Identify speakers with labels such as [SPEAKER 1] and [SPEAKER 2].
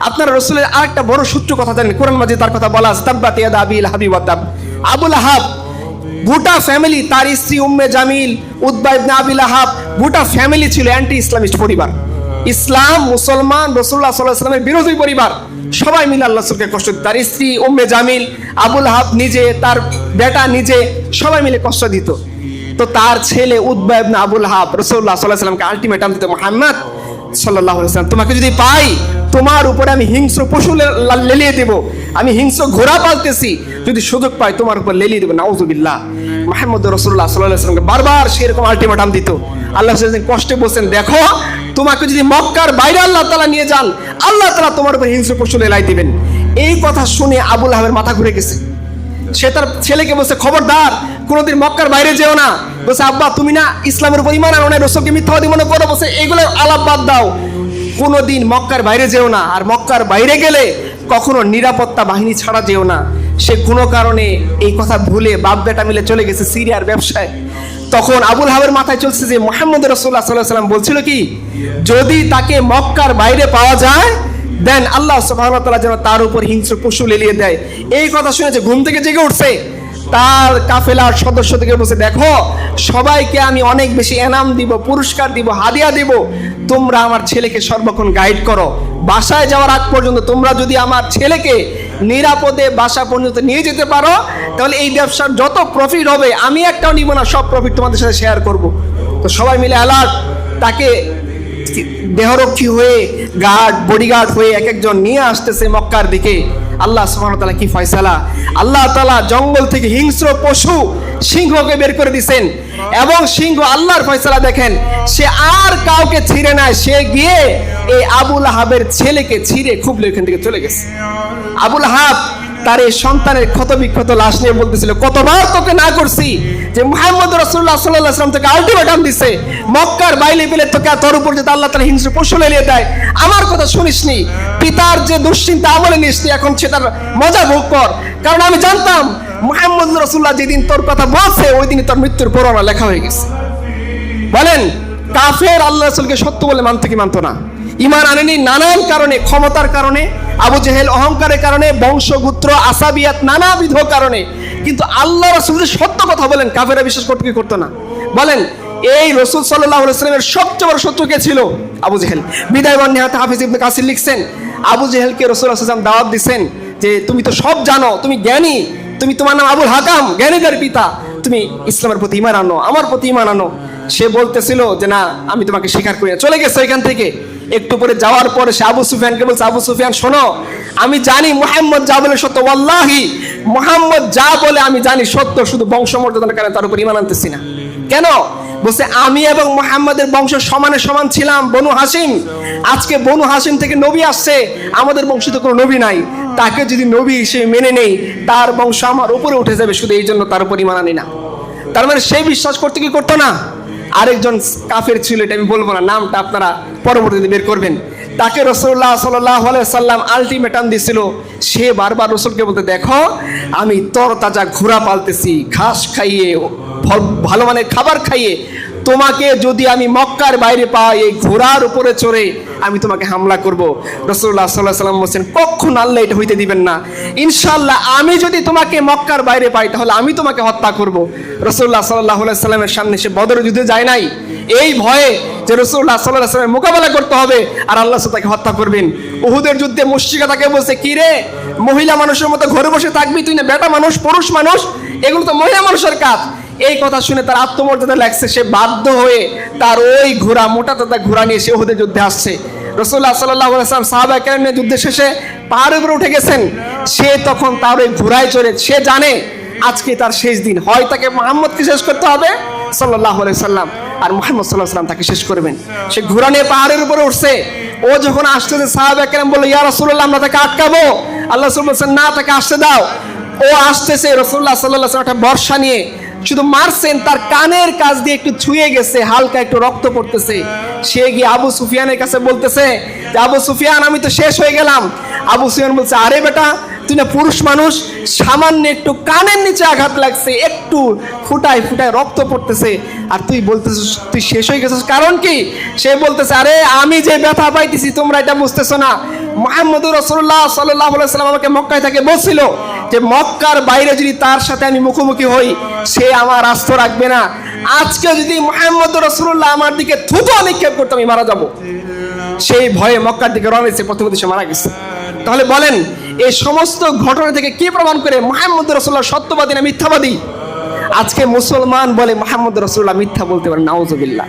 [SPEAKER 1] আপনারা রাসূলের আরেকটা বড় সূত্র কথা জানেন, কোরআন মাজিদ তার কথা বলা আছে, তাব্বাত ইয়াদা আবি লাহাবি ওয়া তাব। আবু লাহাব গোটা ফ্যামিলি, তার স্ত্রী উম্মে জামিল, উতবা ইবনে আবি লাহাব, গোটা ফ্যামিলি ছিল অ্যান্টি ইসলামিস্ট পরিবার। ইসলাম, মুসলমান, রাসূলুল্লাহ সাল্লাল্লাহু আলাইহি ওয়াসাল্লামের বিরোধী পরিবার। সবাই মিলে আল্লাহ রাসূলকে কষ্ট দিত। তার স্ত্রী উম্মে জামিল, আবু লাহাব নিজে, তার বেটা নিজে, সবাই মিলে কষ্ট দিত। তো তার ছেলে উতবা ইবনে আবু লাহাব রাসূলুল্লাহ সাল্লাল্লাহু আলাইহি ওয়াসাল্লামকে আলটিমেটাম দিত, মুহাম্মদ সাল্লাল্লাহু আলাইহি ওয়াসাল্লাম, তোমাকে যদি পাই তোমার উপরে আমি হিংস্র পশু লেলিয়ে দেব, আমি হিংস্র ঘোড়া পালতেছি, যদি সুযোগ পাই তোমার উপর লেলিয়ে দেব। নাউযুবিল্লাহ। মুহাম্মদ রাসূলুল্লাহ সাল্লাল্লাহু আলাইহি ওয়াসাল্লামকে বারবার সেরকম আলটিমেটাম দিত। আল্লাহ কষ্টে বলছেন, দেখো তোমাকে যদি মক্কার বাইরে আল্লাহ তাআলা নিয়ে যান, আল্লাহ তাআলা তোমার উপর হিংস্র পশু লেলাই দিবেন। এই কথা শুনে আবু লাহাবের মাথা ঘুরে গেছে। সে তার ছেলেকে বলছে, খবরদার কোনোদিন মক্কার বাইরে যেও না। বলছে, আব্বা তুমি না ইসলামের উপর ঈমান আনো না, রাসূলকে মিথ্যাবাদী মনে করো। বলছে, এগুলো আলাপ বাদ দাও, কোনোদিন মক্কার বাইরে যেও না, আর মক্কার বাইরে গেলে কখনো নিরাপত্তা বাহিনী ছাড়া যেও না। সে কোনো কারণে এই কথা ভুলে বাপ বেটা মিলে চলে গেছে সিরিয়ার ব্যবসায়। তখন আবু লাহাবের মাথায় চলছে যে মুহাম্মদ রাসূলুল্লাহ সাল্লাল্লাহু আলাইহি ওয়াসাল্লাম বলছিল কি, যদি তাকে মক্কার বাইরে পাওয়া যায় দেন আল্লাহ সুবহানাহু ওয়া তাআলা যেন তার উপর হিংস্র পশু লেলিয়ে দেয়। এই কথা শুনেছে, ঘুম থেকে জেগে উঠছে, তার কাফেলার সদস্য থেকে বলছে, দেখো সবাইকে আমি অনেক বেশি এনাম দিব, পুরস্কার দিব, হাদিয়া দিব, তোমরা আমার ছেলেকে সর্বক্ষণ গাইড করো। বাসায় যাওয়ার আগ পর্যন্ত তোমরা যদি আমার ছেলেকে নিরাপদে বাসা পর্যন্ত নিয়ে যেতে পারো, তাহলে এই ব্যবসার যত প্রফিট হবে আমি একটাও নিব না, সব প্রফিট তোমাদের সাথে শেয়ার করব। তো সবাই মিলে অ্যালার্ট, তাকে দেহরক্ষী হয়ে গার্ড, বডিগার্ড হয়ে এক একজন নিয়ে আসতেছে মক্কার দিকে। আল্লাহ সুবহানাহু ওয়া তাআলা কি ফয়সালা! আল্লাহ তাআলা জঙ্গল থেকে হিংস্র পশু সিংহকে বের করে দিয়েছেন, এবং সিংহ আল্লাহর ফয়সালা দেখেন, সে আর কাউকে ছিঁড়ে নাই, সে গিয়ে এই আবু লাহাবের ছেলেকে ছিঁড়ে খুবলে এখান থেকে চলে গেছে। আবু লাহাব তার এই সন্তানের ক্ষত বিক্ষত লাশ নিয়ে বলতেছিল, কতবার তোকে না করছি যে মুহাম্মদ রাসূলুল্লাহ সাল্লাল্লাহু আলাইহি ওয়াসাল্লাম তোকে আলটিমেটাম দিছে, মক্কার বাইরে পেলে তোকে তোর উপর যদি আল্লাহ তাআলা হিংস্র পশু লেলিয়ে দেয়, আমার কথা শুনিসনি, পিতার যে দুশ্চিন্তা আমলে নিসনি, এখন সে তার মজা ভোগ কর। কারণ আমি জানতাম মুহাম্মদ রাসূলুল্লাহ যেদিন তোর কথা বলছে ওই দিনই তোর মৃত্যুর পরোয়ানা লেখা হয়ে গেছে। বলেন, কাফের আল্লাহ রাসূলকে সত্য বলে মানতে কি মানতো না? ঈমান আনেনি নানান কারণে, ক্ষমতার কারণে, আবু জেহেল অহংকারের কারণে, বংশগোত্র, আসাবিয়াত, নানাবিধ কারণে। কিন্তু আল্লাহ রাসূল যে সত্য কথা বলেন, কাফেররা বিশ্বাস করতে কি করতো না? বলেন, এই রাসূল সাল্লাল্লাহু আলাইহি ওয়াসাল্লামের সবচেয়ে বড় শত্রু কে ছিল? আবু জেহেল। বিদায় বান নিহাতে হাফিজ ইবনে কাসির লিখছেন, আবু জেহেলকে রাসূল সাল্লাল্লাহু আলাইহি ওয়াসাল্লাম দাওয়াত দিবেন যে তুমি তো সব জানো, তুমি জ্ঞানী, তুমি, তোমার নাম আবুল হাকাম, জ্ঞানীদের পিতা, তুমি ইসলামের প্রতি ঈমান আনো, আমার প্রতি ঈমান আনো। সে বলতেছিল যে না, আমি তোমাকে স্বীকার করি না, চলে গেছে এখান থেকে। একটু পরে যাওয়ার পরে সে আবু সুফিয়ানকে বলছে, আবু সুফিয়ান শোনো, আমি জানি মুহাম্মদ যা বলে সত্য, ওয়াল্লাহি মুহাম্মদ যা বলে আমি জানি সত্য, শুধু বংশমর্যাদার কারণে তার উপর ঈমান আনতেছি না। কেন? বলছে, আমি এবং মুহাম্মাদের বংশ সমানে সমান ছিলাম, বনু হাসিম। আজকে বনু হাসিম থেকে নবী আসছে, আমাদের বংশে তো কোনো নবী নাই, তাকে যদি নবী হিসেবে মেনে নেই তার বংশ আমার উপরে উঠে যাবে, শুধু এই জন্য তার উপর ঈমান আনি না। তার মানে সে বিশ্বাস করতে কি করতো না? আরেকজন কাফের ছিল, এটা আমি বলবো না, নামটা আপনারা পরবর্তীতে বের করবেন। তাকে রাসূলুল্লাহ সাল্লাল্লাহু আলাইহি ওয়াসাল্লাম আলটিমেটাম দিছিল। সে বারবার রাসূলকে বলতে, দেখো আমি তরতাজা ঘোড়া পালতেছি, ঘাস খাইয়ে, ভালো মানের খাবার খাইয়ে, তোমাকে যদি আমি মক্কার বাইরে পাই, এই ঘোড়ার উপরে চড়ে আমি তোমাকে হামলা করব। রাসূলুল্লাহ সাল্লাল্লাহু আলাইহি ওয়াসাল্লাম বলেন, কখনো আল্লাহ এটা হইতে দিবেন না, ইনশাআল্লাহ আমি যদি তোমাকে মক্কার বাইরে পাই তাহলে আমি তোমাকে হত্যা করব। রাসূলুল্লাহ সাল্লাল্লাহু আলাইহি ওয়াসাল্লামের সামনে সে বদর যুদ্ধে যায় নাই, এই ভয়ে যে রাসূলুল্লাহ সাল্লাল্লাহু আলাইহি ওয়াসাল্লামের মোকাবেলা করতে হবে আর আল্লাহ তাকে হত্যা করবেন। উহুদের যুদ্ধে মুশরিকরা তাকে বলছে, কি রে মহিলা মানুষের মতো ঘরে বসে থাকবি, তুই না বেটা মানুষ, পুরুষ মানুষ, এগুলো তো মহিলা মানুষের কাজ। এই কথা শুনে তার আত্মমর্যাদা লাগছে, সে বাধ্য হয়ে তার ওই ঘোড়া, মোটা তাজা ঘোড়া নিয়ে সে উহুদের যুদ্ধে আসছে। রাসূলুল্লাহ সাল্লাল্লাহু আলাইহি ওয়াসাল্লাম সাহাবা কেরাম নিয়ে যুদ্ধে শেষে পাহাড়ের উপরে উঠে গেছেন। সে তখন তার ওই ঘোড়ায় চড়ে, সে জানে আজকে তার শেষ দিন, হয় তাকে মুহাম্মদকে শেষ করতে হবে সাল্লাল্লাহু আলাইহি ওয়াসাল্লাম, আর মুহাম্মদ সাল্লাল্লাহু আলাইহি ওয়াসাল্লাম তাকে শেষ করবেন। সে ঘোড়া নিয়ে পাহাড়ের উপরে উঠছে। ও যখন আসতেছে সাহাবা কেরাম বলল, ইয়া রাসূলুল্লাহ আমরা তাকে আটকাবো। আল্লাহ রাসূল বলছেন, না, তাকে আসতে দাও। ও আসতেছে, রাসূলুল্লাহ সাল্লাল্লাহু আলাইহি ওয়াসাল্লাম একটা বর্শা নিয়ে শুধু মারছেন, তার কানের কাছ দিয়ে একটু ছুঁয়ে গেছে, হালকা একটু রক্ত পড়তেছে। সে গিয়ে আবু সুফিয়ানের কাছে বলতেছে যে, আবু সুফিয়ান আমি তো শেষ হয়ে গেলাম। আবু সুফিয়ান বলছে, আরে বেটা তুই না পুরুষ মানুষ, সামান্য একটু কানের নিচে আঘাত লাগছে, একটু ফুটায় ফুটায় রক্ত পড়তেছে, আর তুই বলতেছিস তুই শেষ হয়ে গেছিস, কারণ কি? সে বলতেছে, আরে আমি যে ব্যথা পাইতেছি তোমরা এটা বুঝতেছো না। মুহাম্মদুর রাসূলুল্লাহ সাল্লাল্লাহু আলাইহি ওয়াসাল্লাম আমাকে মক্কায় থেকে বলছিল যে মক্কার বাইরে যদি তার সাথে আমি মুখোমুখি হই সে আমার আস্ত রাখবে না। আজকে যদি মুহাম্মদুর রাসূলুল্লাহ আমার দিকে থুতু নিক্ষেপ করতে আমি মারা যাব। সেই ভয়ে মক্কার দিকে রওনা দিয়েছে, প্রথম দেশে মারা গেছে। তাহলে বলেন এই সমস্ত ঘটনা থেকে কি প্রমাণ করে মুহাম্মদুর রাসূলুল্লাহ সত্যবাদী না মিথ্যাবাদী? আজকে মুসলমান বলে মুহাম্মদুর রাসূলুল্লাহ মিথ্যা বলতে পারে, নাউজুবিল্লাহ।